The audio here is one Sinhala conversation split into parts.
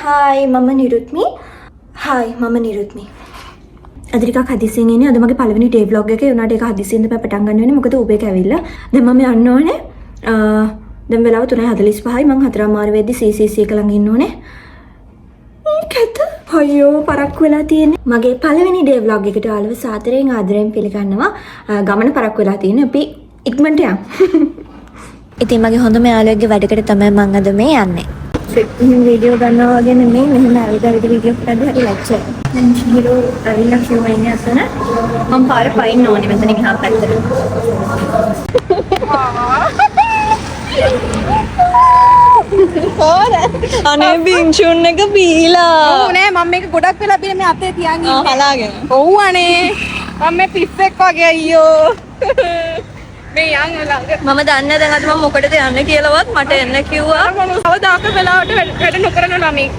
Hi, මම නිරුත්මි. Hi, මම නිරුත්මි. අද ටිකක් හදිසියෙන් එන්නේ. අද මගේ පළවෙනි ඩේ vlog එක. ඒ උනාට ඒක හදිසියෙන් තමයි පටන් ගන්න වෙන්නේ. මොකද ඌබේක ඇවිල්ලා. දැන් මම යන්න ඕනේ. දැන් වෙලාව 3:45යි. මම 4:00 වෙද්දි CCC එක ළඟ ඉන්න ඕනේ. ඒකද? අයියෝ පරක්කු වෙලා තියෙන්නේ. මගේ පළවෙනි ඩේ vlog එකට ආලව සාදරයෙන් ආදරයෙන් පිළිගන්නවා. ගමන පරක්කු වෙලා තියෙන්නේ. අපි ඉක්මනට යමු. ඉතින් මගේ හොඳම යාළුවෙක්ගේ වැඩකට තමයි මම අද මේ යන්නේ. वीडियो करना वगैरह नहीं मैं आविदा वीडियो करते हैं लेक्चर हीरो अविला क्यों आएंगे असना हम पार फाइन होने में तने यहां पर और अने बिंचुन ने का बीला ඕනේ මම මේක ගොඩක් වෙලා බින මේ අතේ තියන් ඉන්නේ හලාගෙන ඔව් අනේ මම මේ පිස්සෙක් වගේ අයියෝ මේ යන් ළඟ මම දන්නේ දැන් අද මම මොකටද යන්නේ කියලාවත් මට එන්න කිව්වා කවදාක වෙලාවට වැඩ නොකරන ළමෙක්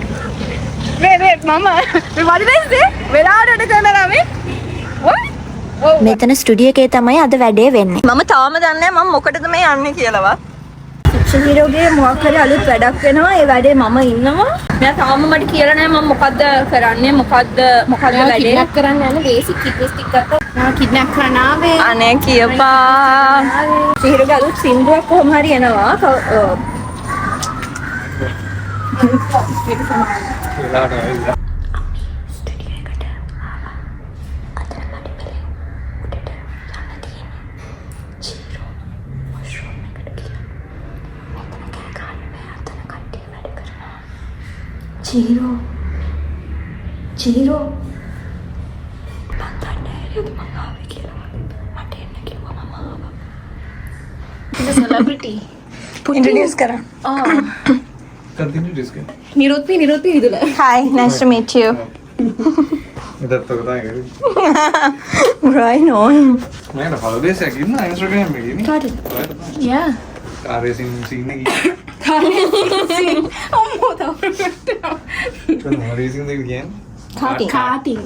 මේ මම මේ වදිනේද වෙලාවට වැඩ කරන ළමෙක් මෙතන ස්ටුඩියෝ එකේ තමයි අද වැඩේ වෙන්නේ මම තාම දන්නේ නැහැ මම මොකටද මේ යන්නේ කියලාවත් ෆික්ෂන් හීරෝගේ මොකක් හරි අලුත් වැඩක් වෙනවා ඒ වැඩේ මම ඉන්නවා මම තාම මට කියලා නැහැ මම මොකද්ද කරන්නේ මොකද්ද වැඩේ කිඩ්නැප් කරන්න යන බේසික් කිඩ්නැප් ටික ගත්තා කිඩ්නැප් කරන්න ආවේ අනේ කියපා හීරෝගේ අලුත් සින්දුවක් කොහොම හරි එනවා චීරෝ පන්තන්නේ මම ආවේ කියලා මට එන්න කිව්වා මම ආවා the celebrity introduce kara Continue discuss. නිරුත්ති විදුල hi nice to meet you ඉතත් ඔක තමයි. right no මම හොලිඩේස් එකක් ඉන්න Instagram එකේ ඉන්නේ. කාටද yeah කාර් රේසින් සීන් එකේ. අම්මෝ තවරට කොහොමද රේසින් එකේ කියන්නේ? කාටිං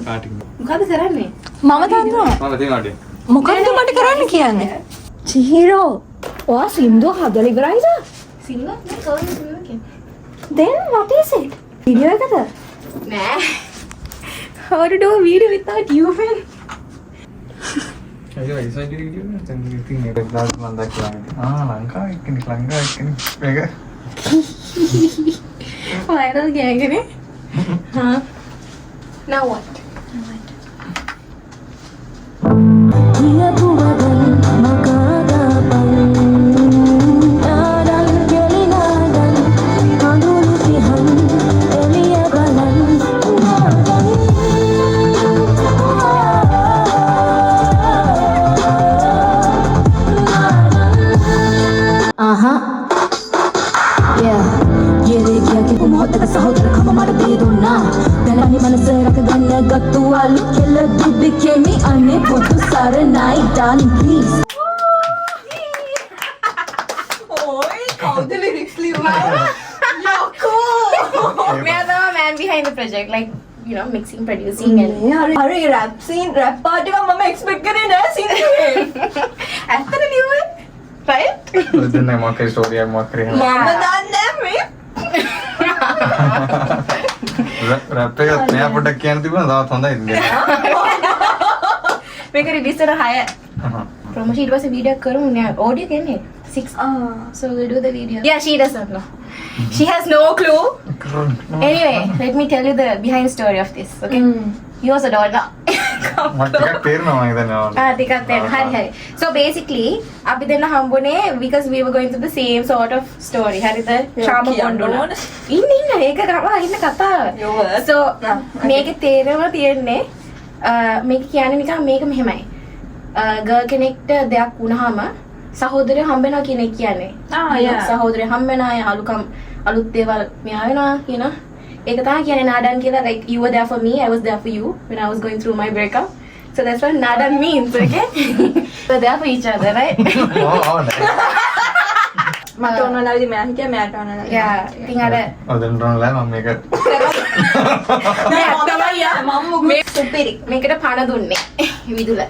මොකද කරන්නේ මම දන්නවා මම තේනාට. මොකක්ද මට කරන්න කියන්නේ චීරෝ ඔයා සින්දුව හදලා ඉවරයිද සිංගර් නේ කවුරුද then what is it video එකද නෑ how to do a video without you man අයියෝ ඉතින් වීඩියෝ එක දැන් ඉතින් මේක දාන්න මම දැක්කා. ලංකාවේ කෙනෙක් මේක viral ගෑගනේ huh now what darling please मैं the man behind the project like you know mixing producing and අර rap part එක මම expect කරේ නෑ scene එකේ ඇත්තට ලියුවේ right දැන් නෑ මොකක් ස්ටෝරි එකක් මොකක් කරේ. මම දන්නේ මේ රැප් එක මෙයා පොඩ්ඩක් කියන්න තිබුණා තාත් හොඳයි ඉන්නේ. මේක රිලීස් වෙන 6 promotion ඊට පස්සේ වීඩියෝ කරමු නේ audio කියන්නේ 6 so we do the video yeah she doesn't know she has no clue anyway let me tell you the behind story of this okay you also don't know මට ටිකක් තේරෙනවා මම හිතන්නේ. ටිකක් තේරෙනවා හරි හරි so basically අපි දෙන්න හම්බුනේ because we were going through the same sort of story හරිද ශාම බොන්ඩුන ඉන්න ඒක ගමා ඉන්න කතාව so මේකේ තේරෙනවා තියෙන්නේ මේක කියන්නේ නිකන් මේක මෙහෙමයි ගර්ල් කෙනෙක්ට දෙයක් වුණාම සහෝදරය හම්බ වෙනවා කියන එක කියන්නේ සහෝදරය හම්බ වෙනා අලුත් දේවල් මෙයා වෙනවා කියන ඒක තමයි කියන්නේ නාඩන් කියලා like you were there for me I was there for you when I was going through my breakup so that's what nadan means okay we're there for each other right මට ඕන වෙලාවෙදි මම හිටියා මට ඕන වෙලාවෙදි yeah ඉතින් අර ඔය දැන් රෝනලා මම මේක මේ සුපිරි මේකට පණ දුන්නේ විදුල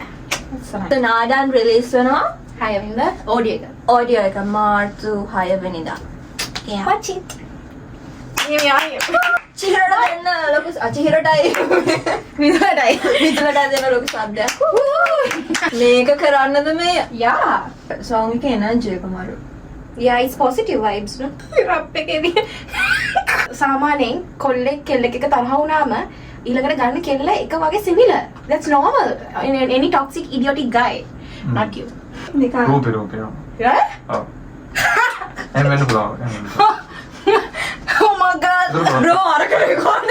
නාඩන් රිලීස් වෙනවා 6 වෙනිදා audio එක මාර්තු 6 වෙනිදා watch it චිහිරට දෙන්න ලොකු අචිහිරටයි විදුලට දෙන්න ලොකු සද්දයක්. මේක කරන්නද මේ? Yeah. song එකේ එනර්ජි එක මාරු. Yeah, it's positive vibes, no? රප් එකේදී සාමාන්‍යයෙන් කොල්ලෙක් කෙල්ලෙක් එක තරහ වුණාම ඊළඟට ගන්න කෙල්ල එක වගේ similar. That's normal in any toxic idiotic guy. Not you. රූපේ. Yeah? ඔව්. එන්න වෙන්න පුළුවන්. Oh my god. bro අරකේ කොන්න.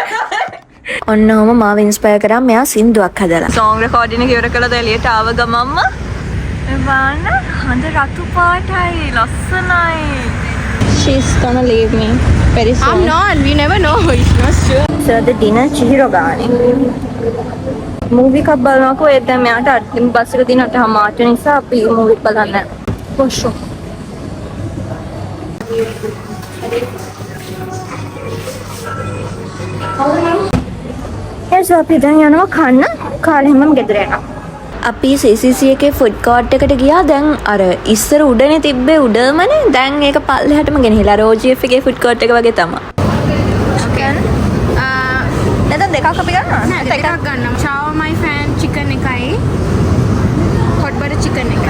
ඔන්නෝම මාව ඉන්ස්පයර් කරා මෙයා සින්දුවක් හදලා. song recording එක ඉවර කළා එළියට ආව ගමම්ම එබාන හඳ රතු පාටයි ලස්සනයි. She's gonna leave me very soon. I'm not. We never know. It's not sure. So the dinner chihiro gaane. Movie එකක් බලනකො ඒ දැන් මෙයාට බස් එක දිනට හමාට නිසා අපි movie බලන්න. කොෂෝ. එහේ අපි දැන් යනවා කන්න. කාලේ හැමම ගෙදර යනවා. අපි CCC එකේ ෆුඩ් කෝට් එකට ගියා. දැන් අර ඉස්සර උඩනේ තිබ්බේ උඩමනේ. දැන් ඒක පල්ලෙහාටම ගෙනහිලා ROGF එකේ ෆුඩ් කෝට් එක වගේ තමයි. Okay. නැත්නම් දෙකක් අපි ගන්නවා. නෑ දෙකක් ගන්නම්. Chow my fan chicken එකයි hot butter chicken එක.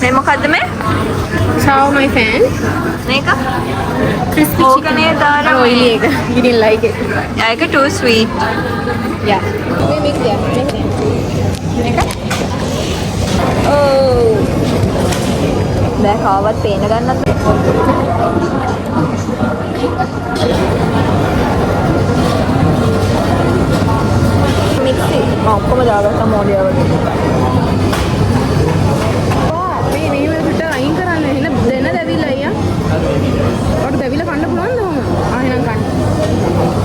මේ මොකද්ද මේ? Chow my fan. මේක Crispy chicken. ඕකනේ දාලා Oily එක. You didn't like it. ඒක too sweet. Yeah. We make them. Make them. Oh. දැන් කාවත් පේන ගන්නත් මික්සි ඔක්කොම දාගත්තා මොඩියා වගේ. මේ මේකට අයින් කරන්න එහෙනම් දෙන්න දැවිලා අයියා. ඔයාලට දැවිලා කන්න පුළුවන්ද මම? එහෙනම් කන්න.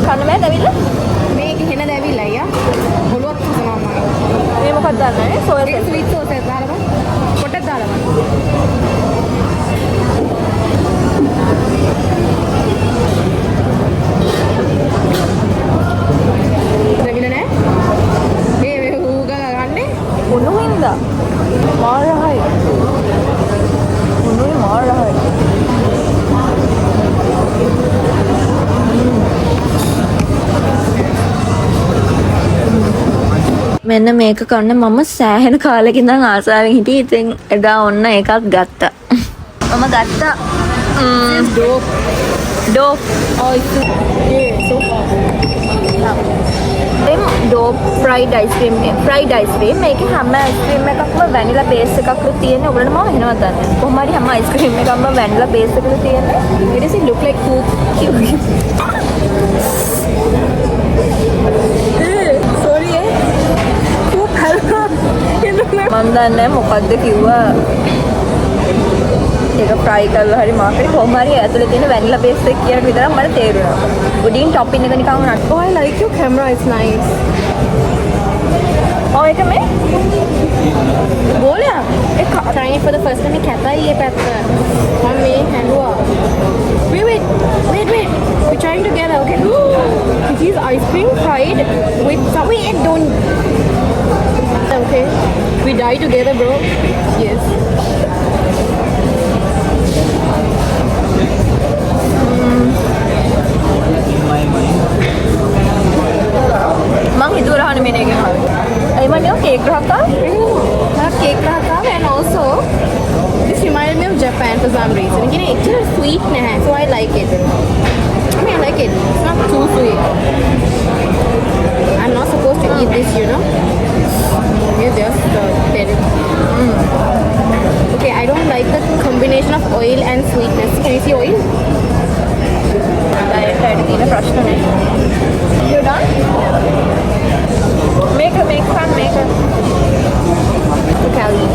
කන්න බෑ දැවිල්ල? මේක එහෙන දැවිලා අයියා. ඔලුවත් හසනවා මම. මේ මොකක්ද දාන්නේ? සෝයා ඒක ස්වීට් සෝස් එක දාලා බලන්න. පොට්ටක් දාලා බලන්න. දැවිලා නෑ? මේ ඌගා ගන්නේ? උණු හින්දා. මාරහයි. උණුයි මාරහයි. මෙන්න මේක කන්න මම සෑහෙන කාලෙක ඉඳන් ආසාවෙන් හිටියේ. ඉතින් එදා ඔන්න එකක් ගත්තා. මම ගත්තා. Dope. Oh, it's so dope fried ice cream මේකේ හැම අයිස්ක්‍රීම් එකක්ම වැනිලා බේස් එකක්ලු තියෙන්නේ. ඔයගොල්ලෝ මම එහෙමවත් දන්නේ නැහැ. කොහොම හරි හැම අයිස්ක්‍රීම් එකක්ම වැනිලා බේස් එකක්ලු තියෙන්නේ. It doesn't look like food. sorry මම දන්නේ මොකද්ද කිව්වා. ඒක ෆ්‍රයි කරලා හරි මාකේ කොහොම හරි ඇතුලේ තියෙන වැනිලා බේස් එක කියන විතරක් මට තේරුණා. උඩින් টොපින් එක නිකන් උනත්. Oh, I like your camera. It's nice. ඔය එක මේ बोला एक trying it for the first time मैं कहता ही ये पैक हम ये हैंडवा wait we're trying together okay this is ice cream fried with some wait don't okay we die together bro yes මං හිතුවරහනේ මේක ගහන්නේ. ඒ මන්නේ කේක් ගහක්කා? केक रहा and also this reminded me of Japan for some reason you know it's just sweet naha so I like it I mean I like it it's not too sweet I'm not supposed to eat this you know you just tell it okay I don't like the combination of oil and sweetness can you see oil diet එකේ තියෙන ප්‍රශ්න නේ. You done? Make fun. Kelly.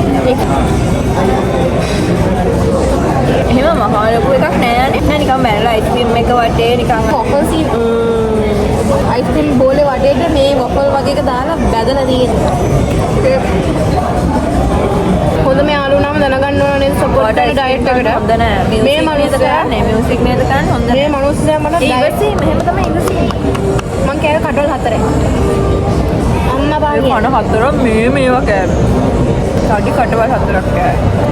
එහෙම මහා ලොකු එකක් නෑනේ. නෑ නිකන් බැලලා අයිස්ක්‍රීම් එක වටේ නිකන් waffles in ice cream bowl වටේට මේ waffle වගේ එක දාලා බැදලා තියෙනවා හොඳම යාළුවා නම් දැනගන්න ඕන නේද සපෝට් කරන ඩයට් එකට හොඳ නෑ. මේ මනුස්සයා කරන්නේ මියුසික් නේද කරන්නේ හොඳ මේ මනුස්සයා මට ඉවසි මෙහෙම තමයි ඉවසි. මං කෑවේ කඩවල 4 අම්මා බාගේ කන හතර මේවා කෑවේ. තඩි කටවල් 4ක් කෑවා.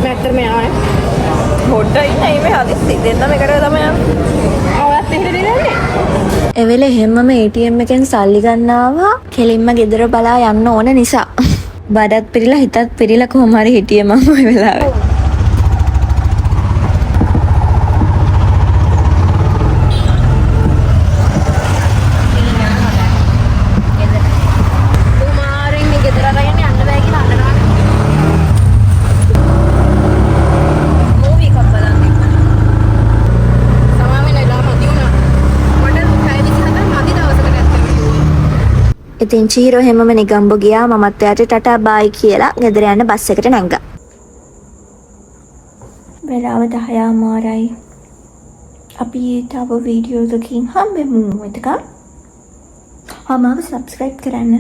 මැත්තර මෙයානේ. හොඩයි නේ මේ හදිස්සි දෙන්නම එකට තමයි යන්නේ. ඔයත් එහෙට දෙන්නේ. එවෙල එහෙම්මම ATM එකෙන් සල්ලි ගන්නවා කෙලින්ම ගෙදර බලා යන්න ඕන නිසා. බඩත් පිරිලා හිතත් පිරිලා කොහොම හරි හිටියේ මම ওই වෙලාවේ. ඉතින් චීරෝ හැමම නිගම්බෝ ගියා මමත් එයාට ටටා බායි කියලා ගෙදර යන්න බස් එකට නැංගා. වෙලාව 10:00 අපි තව වීඩියෝ එකකින් හම්බෙමු එතකම්. මාව සබ්ස්ක්‍රයිබ් කරන්න.